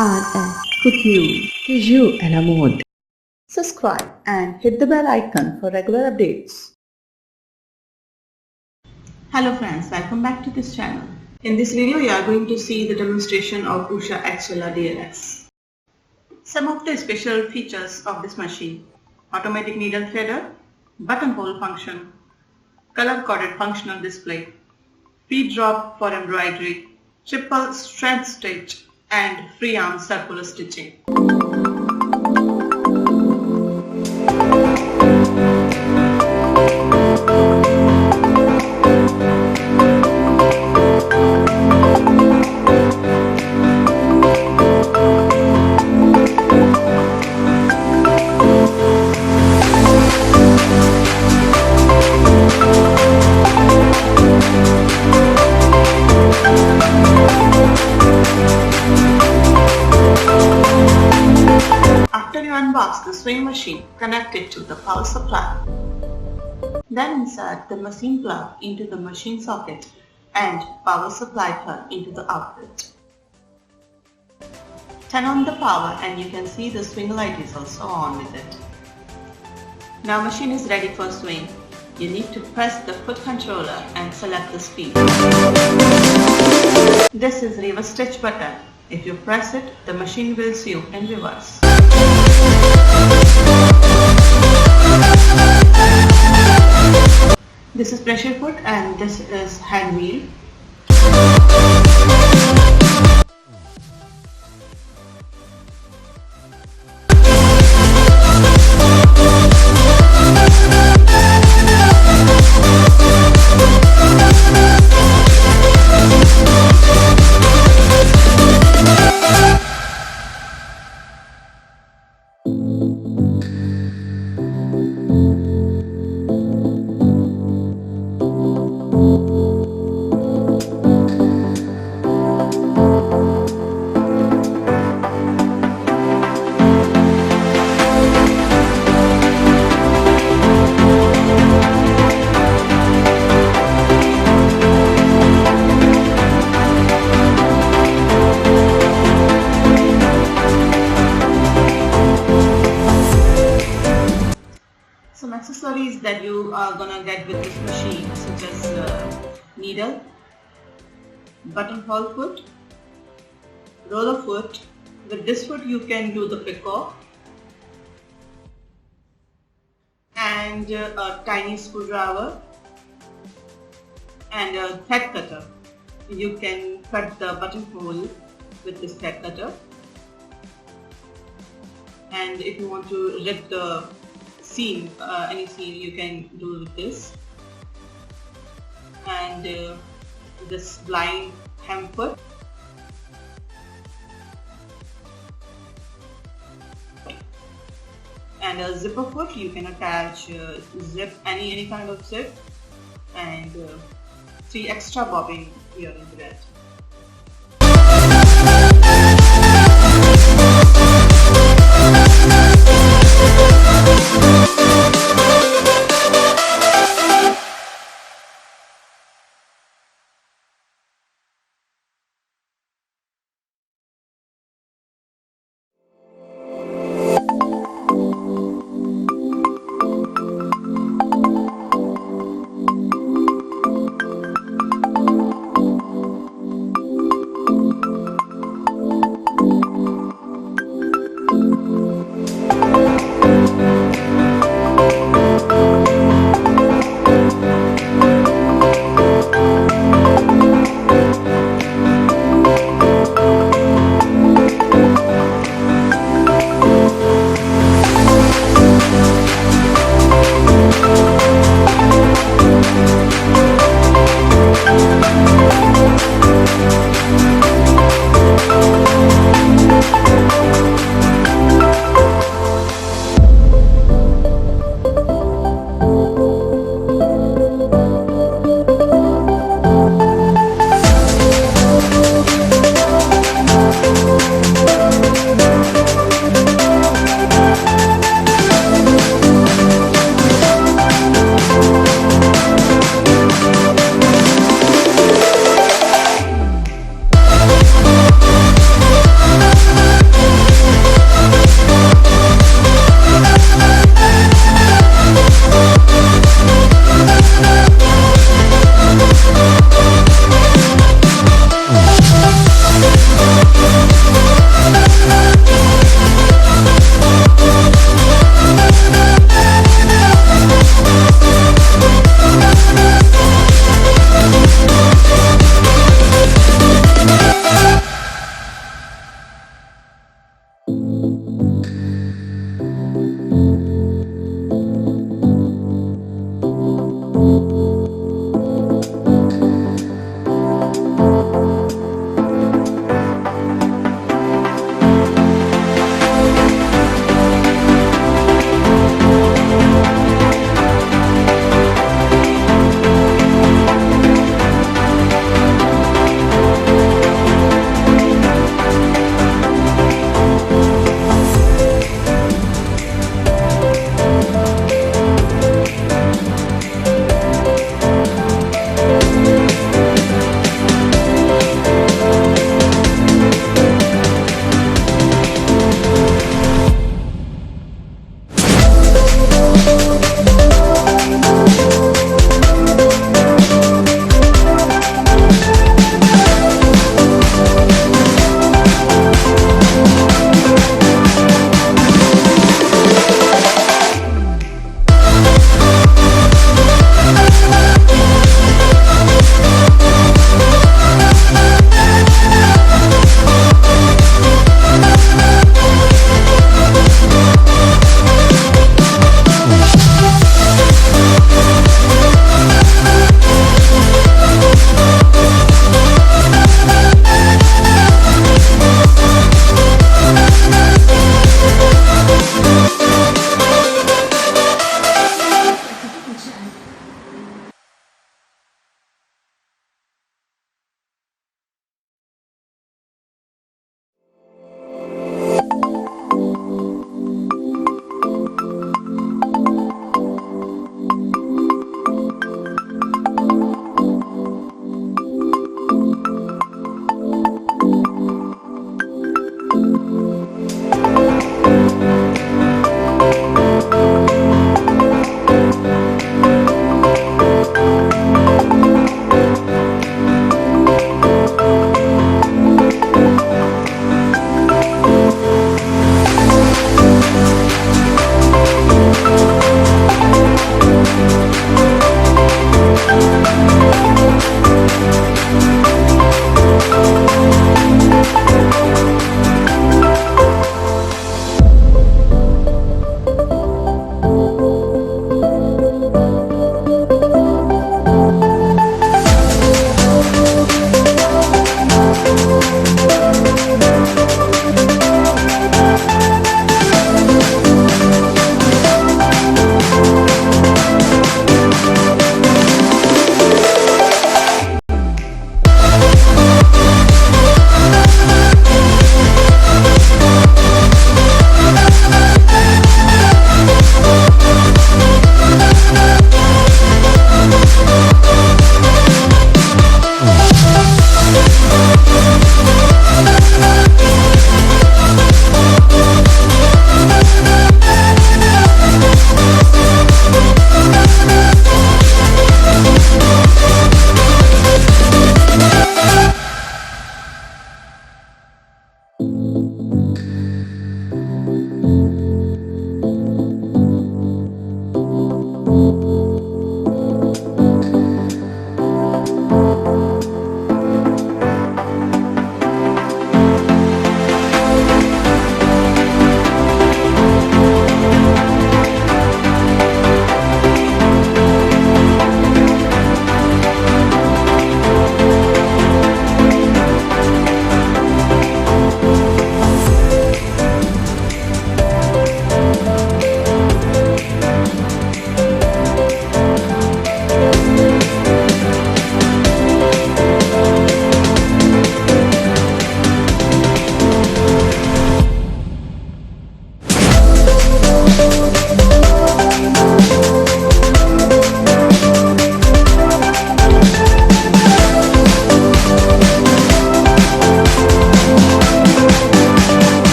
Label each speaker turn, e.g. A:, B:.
A: Kouture, toujours à la mode. Subscribe and hit the bell icon for regular updates.
B: Hello friends, welcome back to this channel. In this video you are going to see the demonstration of Usha Excella DLX. Some of the special features of this machine: automatic needle threader, buttonhole function, color-coded functional display, feed drop for embroidery, triple strand stitch and free arm circular stitching. After you unbox the sewing machine, connect it to the power supply. Then insert the machine plug into the machine socket and power supply plug into the outlet. Turn on the power and you can see the swing light is also on with it. Now machine is ready for sewing. You need to press the foot controller and select the speed. This is reverse stitch button. If you press it, the machine will sew in reverse. This is pressure foot and this is hand wheel. Some accessories that you are gonna get with this machine, such as needle, buttonhole foot, roller foot. With this foot you can do the picot, and a tiny screwdriver and a thread cutter. You can cut the buttonhole with this thread cutter, and if you want to rip the seam, any seam, you can do with this. And this blind hem foot, and a zipper foot. You can attach zip, any kind of zip, and 3 extra bobbin here in that.